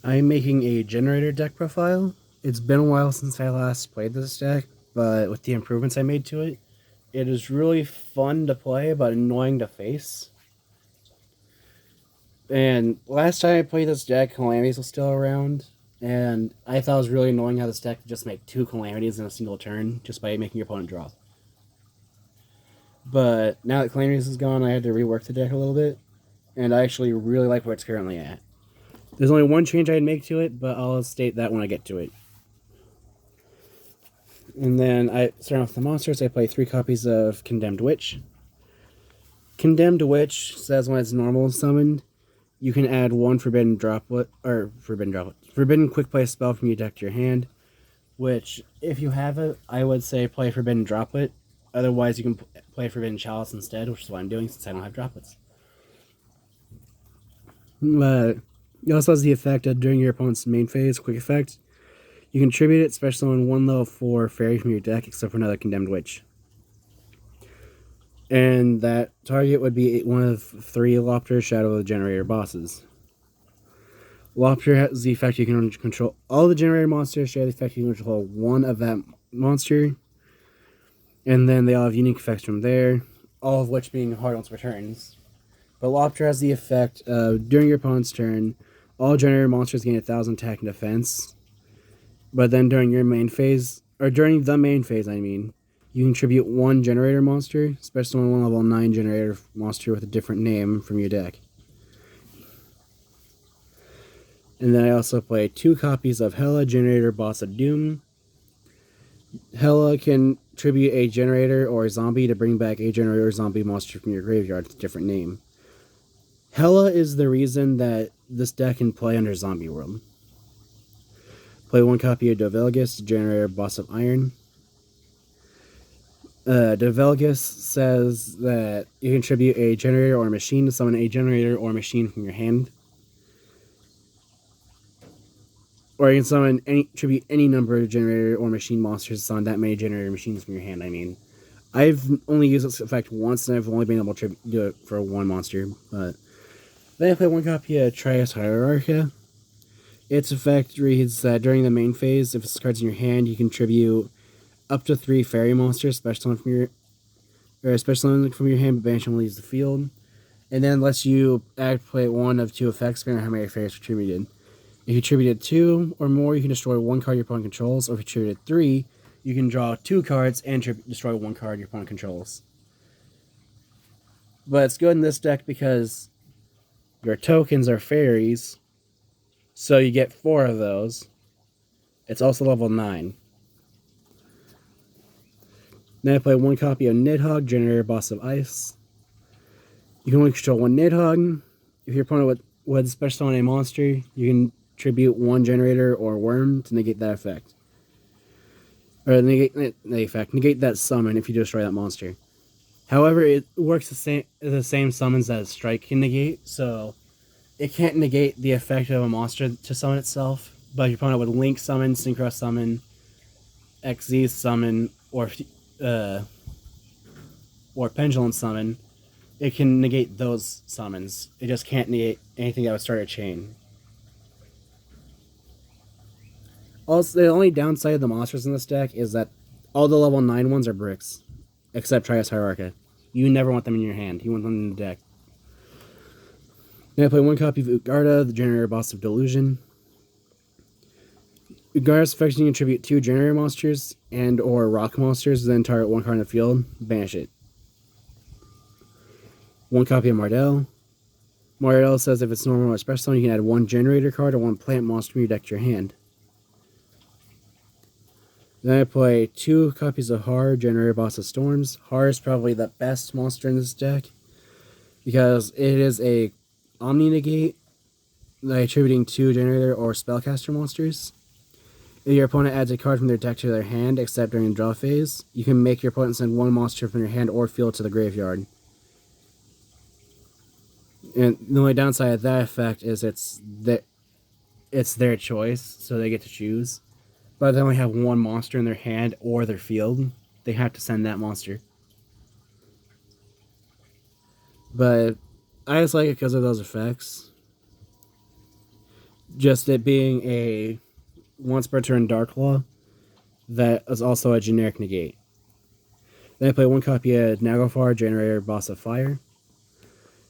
I'm making a generator deck profile. It's been a while since I last played this deck, but with the improvements I made to it, it is really fun to play, but annoying to face. And last time I played this deck, Calamities was still around, and I thought it was really annoying how this deck could just make 2 Calamities in a single turn just by making your opponent draw. But now that Calamities is gone, I had to rework the deck a little bit, and I actually really like where it's currently at. There's only one change I'd make to it, but I'll state that when I get to it. And then I start off with the monsters. I play 3 copies of Condemned Witch. Condemned Witch says when it's normal summoned, you can add 1 Forbidden Quick Play spell from your deck to your hand. Which, if you have it, I would say play Forbidden Droplet. Otherwise, you can play Forbidden Chalice instead, which is what I'm doing since I don't have droplets. But it also has the effect of during your opponent's main phase, quick effect. You contribute it, special on 1 level 4 fairy from your deck, except for another Condemned Witch. And that target would be one of 3 Lopter Shadow of the Generator bosses. Lopter has the effect you can control all the generator monsters, share the effect you can control 1 of that monster. And then they all have unique effects from there, all of which being hard once returns. But Lopter has the effect of during your opponent's turn, all generator monsters gain 1,000 attack and defense. But then during your main phase, or during the main phase, I mean, you contribute 1 generator monster, special on 1 level 9 generator monster with a different name from your deck. And then I also play 2 copies of Hela, Generator, Boss of Doom. Hela can tribute a generator or a zombie to bring back a generator or zombie monster from your graveyard with a different name. Hela is the reason that this deck can play under Zombie World. Play 1 copy of Dovelgus, Generator, Boss of Iron. Dovelgus says that you can tribute a generator or a machine to summon a generator or machine from your hand. Or you can tribute any number of generator or machine monsters to summon that many generator machines from your hand, I mean. I've only used this effect once, and I've only been able to do it for 1 monster. But then I play 1 copy of Trias Hierarcha. Its effect reads that during the main phase, if this card's in your hand, you contribute up to 3 fairy monsters, special one from your hand, but banish them leaves the field. And then lets you play 1 of 2 effects, depending on how many fairies contributed. If you contributed 2 or more, you can destroy 1 card your opponent controls, or if you contributed 3, you can draw 2 cards and destroy 1 card your opponent controls. But it's good in this deck because your tokens are fairies, so you get 4 of those. It's also level 9. Then I play 1 copy of Nidhogg, Generator, Boss of Ice. You can only control 1 Nidhogg. If your opponent would special summon a monster, you can tribute 1 generator or worm to negate that effect. Or negate that summon if you destroy that monster. However, it works the same summons that Strike can negate, so it can't negate the effect of a monster to summon itself, but your opponent would Link summon, Synchro summon, XZ summon, or Pendulum summon. It can negate those summons. It just can't negate anything that would start a chain. Also, the only downside of the monsters in this deck is that all the level 9 ones are bricks, except Trias Hierarcha. You never want them in your hand. You want them in the deck. Then I play 1 copy of Ugarda, the Generator, Boss of Delusion. Ugarda's effect you can contribute 2 generator monsters and or rock monsters, then target 1 card in the field, banish it. 1 copy of Mardell. Mardell says if it's normal or special, you can add 1 generator card or 1 plant monster from your deck to your hand. Then I play 2 copies of Har, Generator, Boss of Storms. Har is probably the best monster in this deck because it is a Omni Negate by attributing 2 generator or spellcaster monsters. If your opponent adds a card from their deck to their hand, except during the draw phase, you can make your opponent send 1 monster from your hand or field to the graveyard. And the only downside of that effect is it's their choice, so they get to choose. But if they only have 1 monster in their hand or their field, they have to send that monster. But I just like it because of those effects. just it being a once per turn Dark Claw that is also a generic negate. Then I play one copy of Naglfar, Generator, Boss of Fire.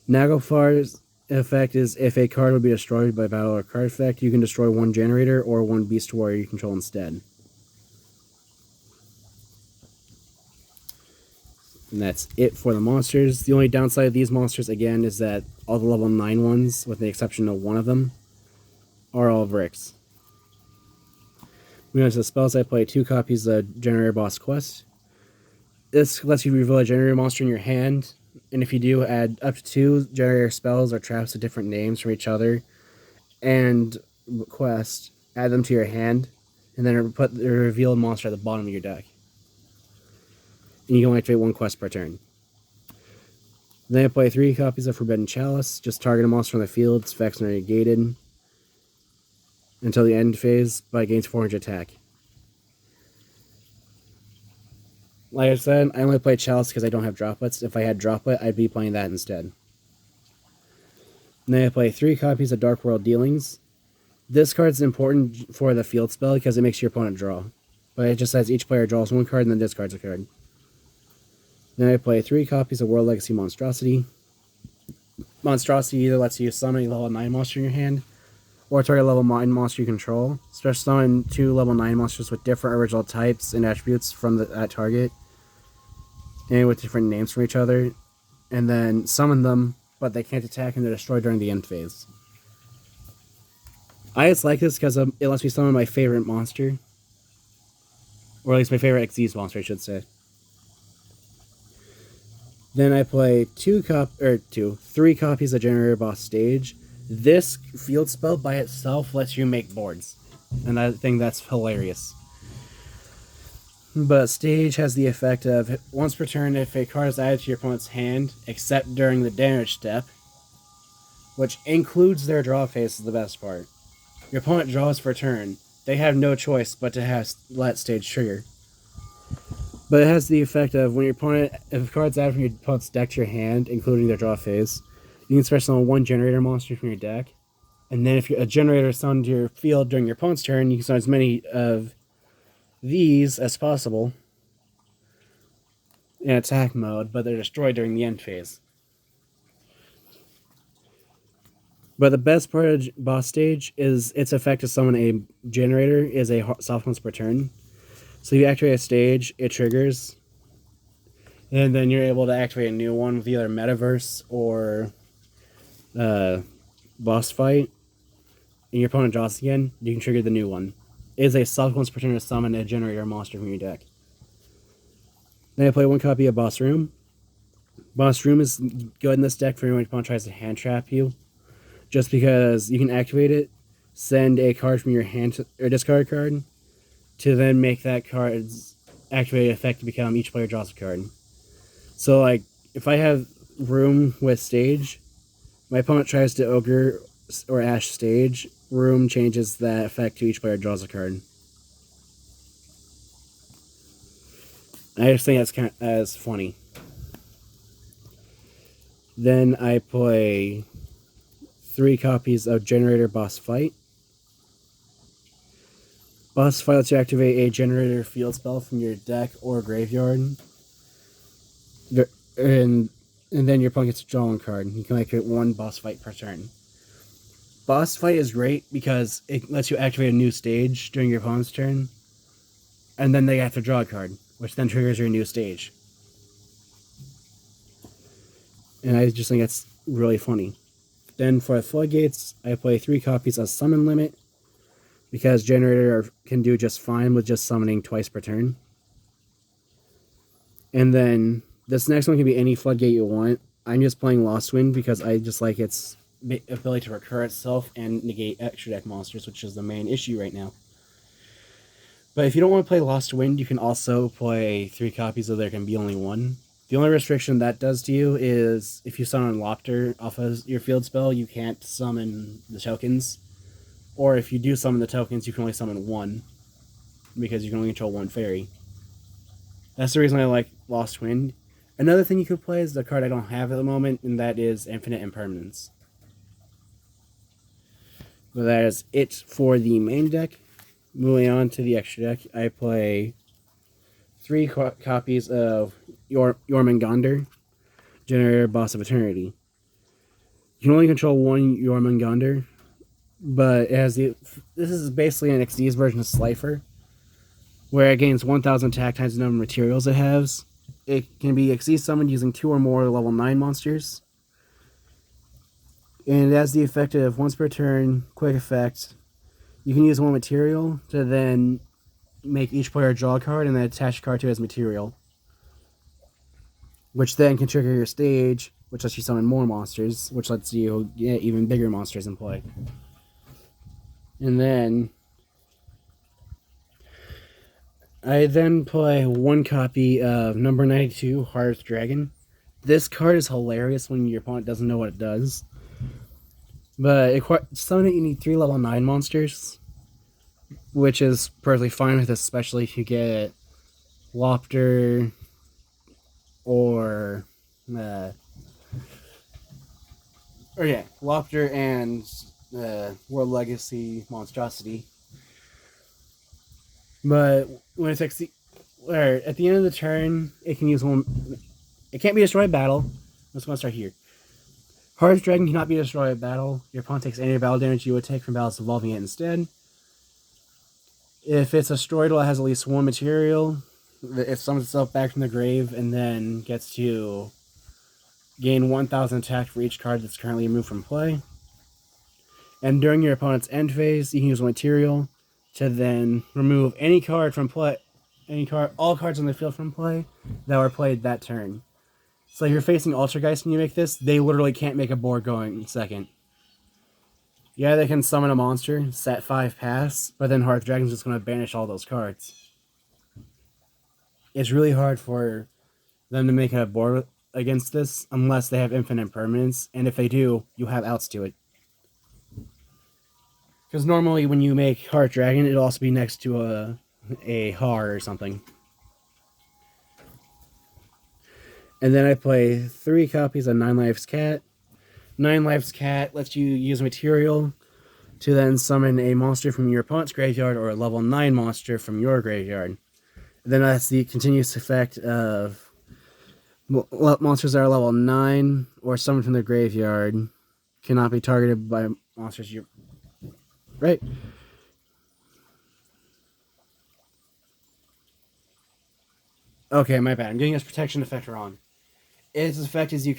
Naglfar's effect is if a card would be destroyed by battle or card effect, you can destroy one generator or one beast warrior you control instead. And that's it for the monsters. The only downside of these monsters, again, is that all the level 9 ones, with the exception of one of them, are all bricks. Moving on to the spells, I play 2 copies of Generator Boss Quest. This lets you reveal a generator monster in your hand, and if you do, add up to 2 generator spells or traps with different names from each other and quest, add them to your hand, and then put the revealed monster at the bottom of your deck. And you can only activate 1 quest per turn. Then I play 3 copies of Forbidden Chalice. Just target a monster from the field, its effects are negated until the end phase, but it gains 400 attack. Like I said, I only play Chalice because I don't have droplets. If I had droplet, I'd be playing that instead. And then I play 3 copies of Dark World Dealings. This card's important for the field spell because it makes your opponent draw. But it just says each player draws 1 card and then discards a card. Then I play 3 copies of World Legacy Monstrosity. Monstrosity either lets you summon a level 9 monster in your hand, or target a level 9 monster you control. Special summon 2 level 9 monsters with different original types and attributes from that target, and with different names from each other, and then summon them, but they can't attack and they're destroyed during the end phase. I just like this because it lets me summon my favorite monster, or at least my favorite Xyz monster, I should say. Then I play 3 copies of Generator Boss Stage. This field spell by itself lets you make boards, and I think that's hilarious. But Stage has the effect of once per turn, if a card is added to your opponent's hand, except during the damage step, which includes their draw phase, is the best part. Your opponent draws for turn. They have no choice but to let Stage trigger. But it has the effect of when your opponent, if a card's added from your opponent's deck to your hand, including their draw phase, you can special summon 1 generator monster from your deck. And then if a generator is summoned to your field during your opponent's turn, you can summon as many of these as possible in attack mode, but they're destroyed during the end phase. But the best part of Boss Stage is its effect to summon a generator is a soft once per turn. So you activate a stage, it triggers, and then you're able to activate a new one with either Metaverse or Boss Fight, and your opponent draws again, you can trigger the new one. It is a soft once per turn to summon a generator monster from your deck. Then I play 1 copy of Boss Room. Boss Room is good in this deck for when your opponent tries to hand trap you, just because you can activate it, send a card from your hand or discard a card, to then make that card's activated effect to become each player draws a card. So, like, if I have Room with Stage, my opponent tries to Ogre or Ash Stage, Room changes that effect to each player draws a card. I just think that's funny. Then I play 3 copies of Generator Boss Fight. Boss Fight lets you activate a generator field spell from your deck or graveyard. And then your opponent gets to draw 1 card. You can activate 1 Boss Fight per turn. Boss Fight is great because it lets you activate a new stage during your opponent's turn, and then they have to draw a card, which then triggers your new stage. And I just think that's really funny. Then for the Floodgates, I play 3 copies of Summon Limit, because Generator can do just fine with just summoning twice per turn. And then this next one can be any Floodgate you want. I'm just playing Lost Wind because I just like its ability to recur itself and negate extra deck monsters, which is the main issue right now. But if you don't want to play Lost Wind, you can also play 3 copies of There Can Be Only One. The only restriction that does to you is if you summon Lopter off of your field spell, you can't summon the tokens. Or if you do summon the tokens, you can only summon 1, because you can only control 1 fairy. That's the reason I like Lost Wind. Another thing you could play is the card I don't have at the moment, and that is Infinite Impermanence. But that is it for the main deck. Moving on to the extra deck, I play 3 copies of Jormungandr, Generator, Boss of Eternity. You can only control 1 Jormungandr, but it has the. This is basically an XD's version of Slifer, where it gains 1,000 attack times the number of materials it has. It can be XD summoned using 2 or more level 9 monsters. And it has the effect of once per turn, quick effect. You can use 1 material to then make each player draw a card and then attach a card to it as material. Which then can trigger your stage, which lets you summon more monsters, which lets you get even bigger monsters in play. And then I then play 1 copy of number 92, Hearth Dragon. This card is hilarious when your opponent doesn't know what it does. But to summon it, you need 3 level 9 monsters, which is perfectly fine with this, especially if you get Lopter or Lopter and World Legacy Monstrosity. But when it's at the end of the turn, it can use 1. It can't be destroyed by battle. Let's go start here. Hearth Dragon cannot be destroyed by battle. Your opponent takes any battle damage you would take from battles involving it instead. If it's destroyed while it has at least 1 material, it summons itself back from the grave and then gets to gain 1,000 attack for each card that's currently removed from play. And during your opponent's end phase, you can use 1 material to then remove any card from play, all cards on the field from play that were played that turn. So if you're facing Altergeist and you make this, they literally can't make a board going second. Yeah, they can summon a monster, set 5 pass, but then Hearth Dragon's just going to banish all those cards. It's really hard for them to make a board against this unless they have infinite permanence, and if they do, you have outs to it. Because normally when you make Hearth Dragon, it'll also be next to a Har or something. And then I play 3 copies of 9 Lives Cat. 9 Lives Cat lets you use material to then summon a monster from your opponent's graveyard or a level 9 monster from your graveyard. And then that's the continuous effect of monsters that are level 9 or summoned from the graveyard cannot be targeted by monsters you... Right. Okay, my bad. I'm getting this protection effect wrong. Its effect is your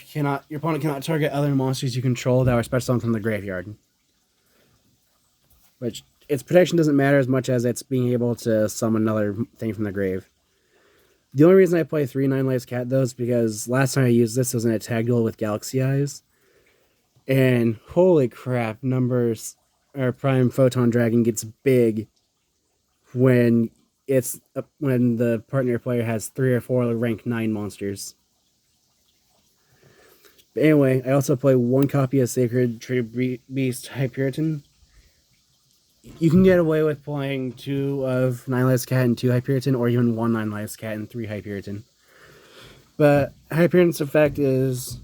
opponent cannot target other monsters you control that are special summoned from the graveyard. Which, its protection doesn't matter as much as it's being able to summon another thing from the grave. The only reason I play 3 9 Lives Cat, though, is because last time I used this was in a tag duel with Galaxy Eyes. And holy crap, Prime Photon Dragon gets big when the partner player has 3 or 4 rank 9 monsters. But anyway, I also play 1 copy of Sacred Tree Beast Hyperion. You can get away with playing 2 of 9 Lives Cat and 2 Hyperion, or even 1 9 Lives Cat and 3 Hyperion. But Hyperion's effect is,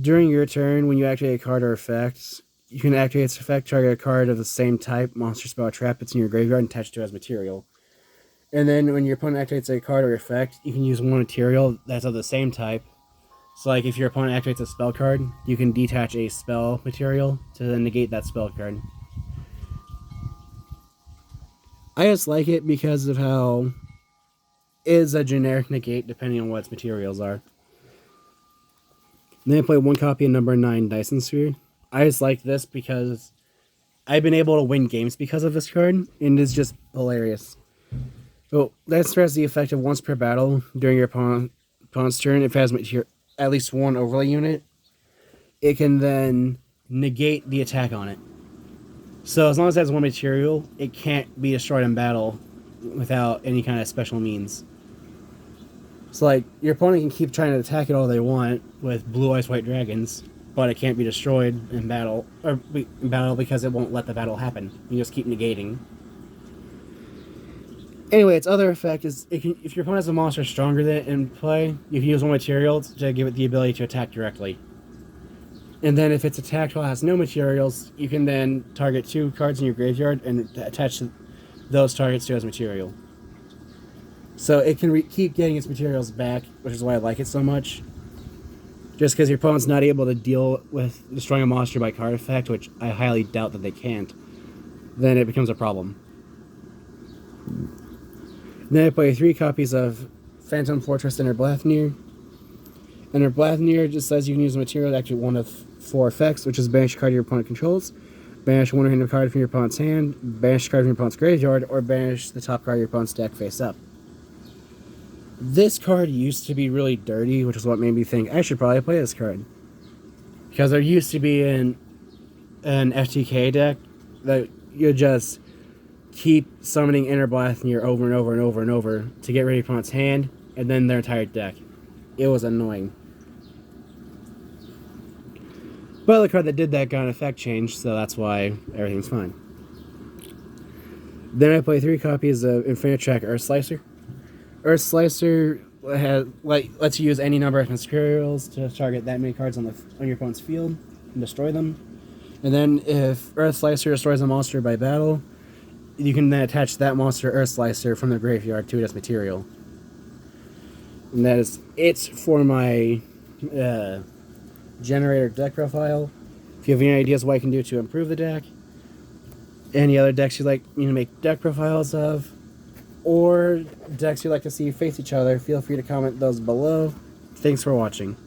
during your turn, when you activate a card or effect, you can activate its effect, target a card of the same type, monster, spell, or trap that's in your graveyard, and attach it to it as material. And then when your opponent activates a card or effect, you can use 1 material that's of the same type. So like if your opponent activates a spell card, you can detach a spell material to then negate that spell card. I just like it because of how it is a generic negate depending on what its materials are. Then I play 1 copy of number 9 Dyson Sphere. I just like this because I've been able to win games because of this card, and it's just hilarious. So that has the effect of once per battle during your opponent's turn. If it has at least 1 overlay unit, it can then negate the attack on it. So as long as it has 1 material, it can't be destroyed in battle without any kind of special means. So like, your opponent can keep trying to attack it all they want with Blue Eyes White Dragons, but it can't be destroyed in battle, because it won't let the battle happen. You just keep negating. Anyway, its other effect is, if your opponent has a monster stronger than it in play, you can use 1 material to give it the ability to attack directly. And then if it's attacked while it has no materials, you can then target 2 cards in your graveyard and attach those targets to as material. So it can keep getting its materials back, which is why I like it so much. Just because your opponent's not able to deal with destroying a monster by card effect, which I highly doubt that they can't, then it becomes a problem. Then I play 3 copies of Phantom Fortress Inner Blathnir. Inner Blathnir just says you can use a material to activate one of 4 effects, which is banish a card your opponent controls, banish one random card from your opponent's hand, banish a card from your opponent's graveyard, or banish the top card of your opponent's deck face up. This card used to be really dirty, which is what made me think I should probably play this card. Because there used to be an FTK deck that you just keep summoning Inner Blathnir over and over and over and over to get rid of your opponent's hand, and then their entire deck. It was annoying. But the card that did that got an effect change, so that's why everything's fine. Then I play 3 copies of Infinite Track Earth Slicer. Earth Slicer lets you use any number of materials to target that many cards on your opponent's field and destroy them. And then if Earth Slicer destroys a monster by battle, you can then attach that monster Earth Slicer from the graveyard to it as material. And that is it for my generator deck profile. If you have any ideas what I can do to improve the deck, any other decks you'd like me to make deck profiles of, or decks you'd like to see face each other, feel free to comment those below. Thanks for watching.